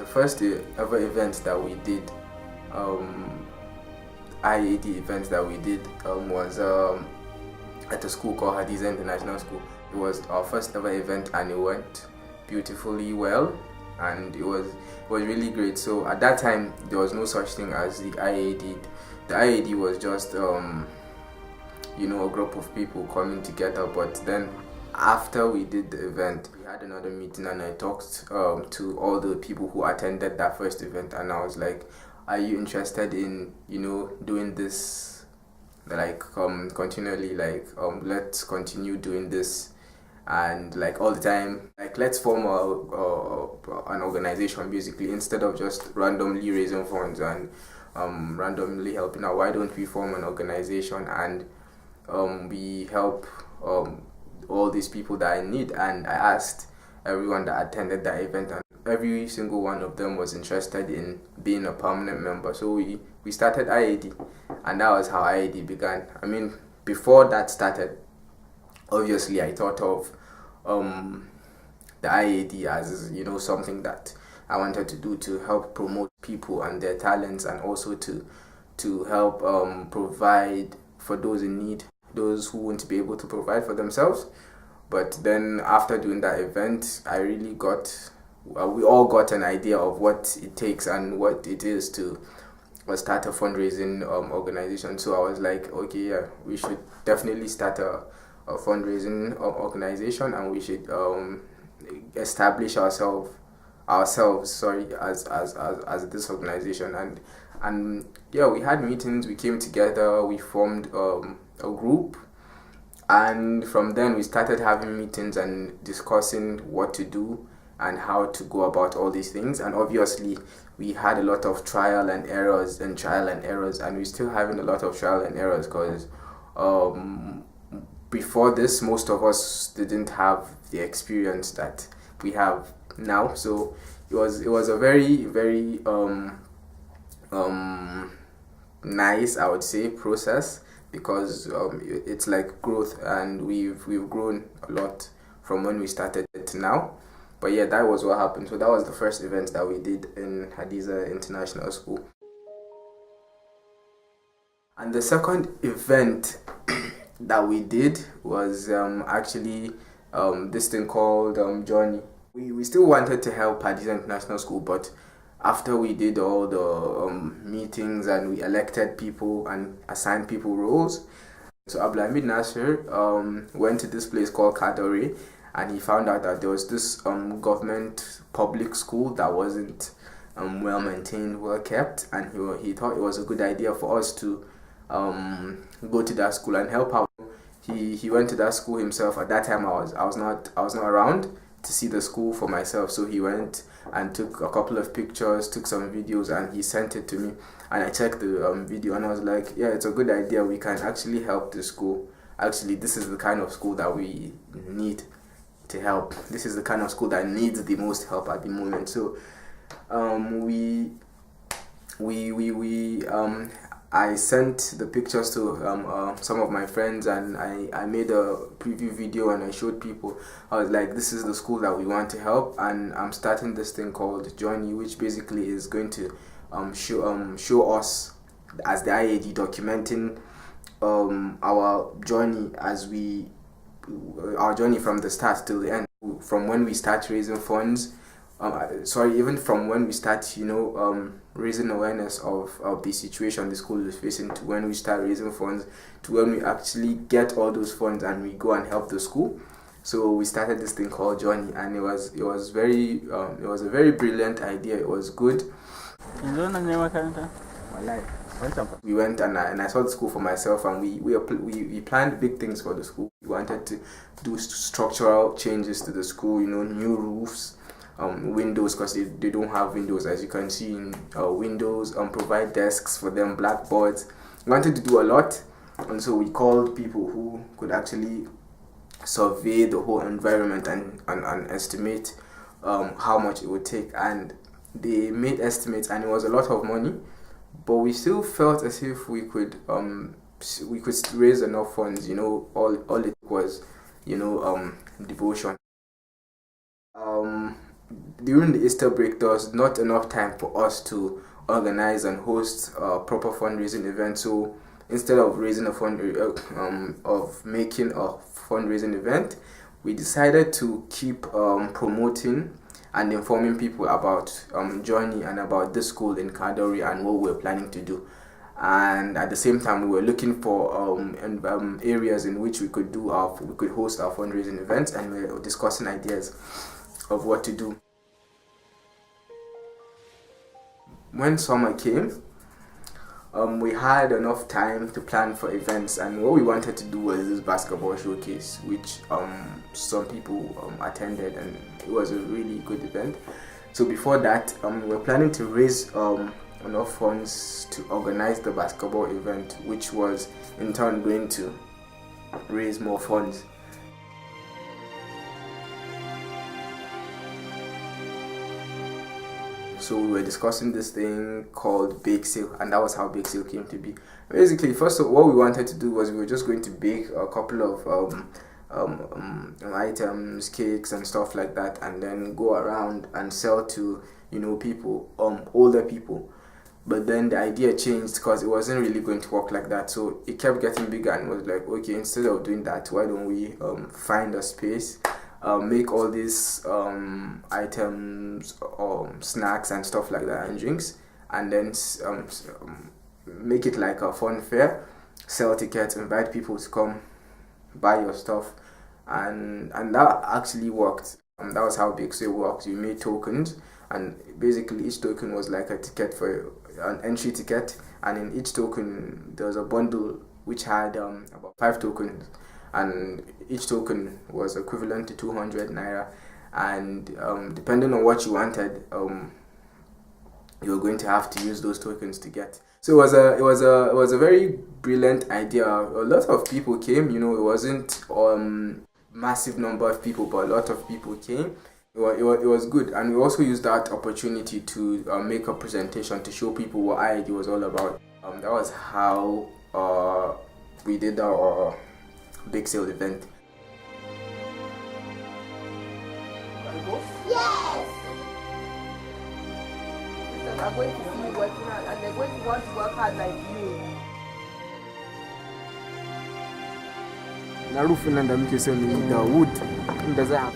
The first ever event that we did, IAD event that we did, was at a school called Hadiza International School. It was our first ever event and it went beautifully well, and it was really great. So at that time there was no such thing as the IAD. The IAD was just a group of people coming together. But then after we did the event, we had another meeting and I talked to all the people who attended that first event, and I was like, are you interested in doing this continually, let's continue doing this, and all the time, let's form an organization basically, instead of just randomly raising funds and randomly helping out. Why don't we form an organization and we help all these people that are in need? And I asked everyone that attended that event, and every single one of them was interested in being a permanent member. So we started IAD, and that was how IAD began. I mean, before that started, obviously I thought of the IAD as something that I wanted to do to help promote people and their talents, and also to help provide for those in need, those who won't be able to provide for themselves. But then after doing that event, I really we all got an idea of what it takes and what it is to start a fundraising organization. So I was like, okay, yeah, we should definitely start a fundraising organization, and we should establish ourselves as this organization. And yeah, we had meetings, we came together, we formed a group, and from then we started having meetings and discussing what to do and how to go about all these things. And obviously we had a lot of trial and errors, and we're still having a lot of trial and errors, because before this, most of us didn't have the experience that we have now. So it was a very, very nice, I would say, process, because it's like growth, and we've grown a lot from when we started to now. But yeah, that was what happened. So that was the first event that we did in Hadiza International School. And the second event that we did was actually this thing called Journey. We still wanted to help Hadiza International School, but after we did all the meetings and we elected people and assigned people roles, so Abdulhamid Nasir went to this place called Kadore, and he found out that there was this government public school that wasn't well maintained, well kept, and he thought it was a good idea for us to go to that school and help out. He went to that school himself. At that time, I was not around to see the school for myself, so he went and took a couple of pictures, took some videos, and he sent it to me. And I checked the video, and I was like, yeah, it's a good idea. We can actually help the school. Actually, this is the kind of school that we need to help. This is the kind of school that needs the most help at the moment. So I sent the pictures to some of my friends, and I made a preview video, and I showed people. I was like, this is the school that we want to help, and I'm starting this thing called Journey, which basically is going to show us as the IAD, documenting our journey our journey from the start till the end, from when we start raising funds, even from when we start raising awareness of the situation the school is facing, to when we start raising funds, to when we actually get all those funds and we go and help the school. So we started this thing called Journey, and it was a very brilliant idea. It was good. We went and I saw the school for myself, and we planned big things for the school. We wanted to do structural changes to the school, new roofs, windows, because they don't have windows, as you can see in windows, provide desks for them, blackboards. We wanted to do a lot, and so we called people who could actually survey the whole environment and estimate how much it would take. And they made estimates, and it was a lot of money, but we still felt as if we could raise enough funds. All it was devotion. during the Easter break, there was not enough time for us to organize and host a proper fundraising event. So instead of raising a of making a fundraising event, we decided to keep promoting and informing people about Journey and about this school in Kadori and what we're planning to do. And at the same time, we were looking for areas in which we could host our fundraising events, and we were discussing ideas of what to do. When summer came, we had enough time to plan for events, and what we wanted to do was this basketball showcase, which some people attended, and it was a really good event. So before that, we were planning to raise enough funds to organize the basketball event, which was in turn going to raise more funds. So we were discussing this thing called bake sale, and that was how bake sale came to be. Basically, first of all, what we wanted to do was we were just going to bake a couple of items, cakes and stuff like that, and then go around and sell to people, older people. But then the idea changed because it wasn't really going to work like that. So it kept getting bigger, and was like, okay, instead of doing that, why don't we find a space, make all these items, snacks and stuff like that, and drinks, and then make it like a fun fair, sell tickets, invite people to come buy your stuff, and that actually worked. That was how Big Sale works. You made tokens, and basically each token was like a ticket for an entry ticket, and in each token there was a bundle which had about 5 tokens, and each token was equivalent to 200 naira, and depending on what you wanted, you were going to have to use those tokens to get. So it was a very brilliant idea. A lot of people came. It wasn't massive number of people, but a lot of people came. It was good, and we also used that opportunity to make a presentation to show people what IAD was all about. That was how we did our big sale event. Yes! They're going to see you working hard, and they're going to want to work hard like you. Na rufin nan da muke so mu da wood inda za a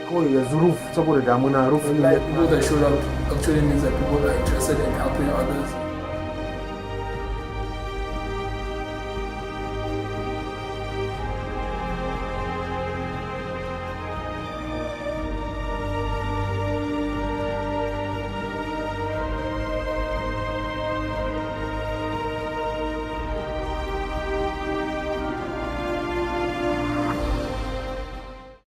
kawai yanzu roof saboda damuna roof. Like people that showed up actually means that people are interested in helping others.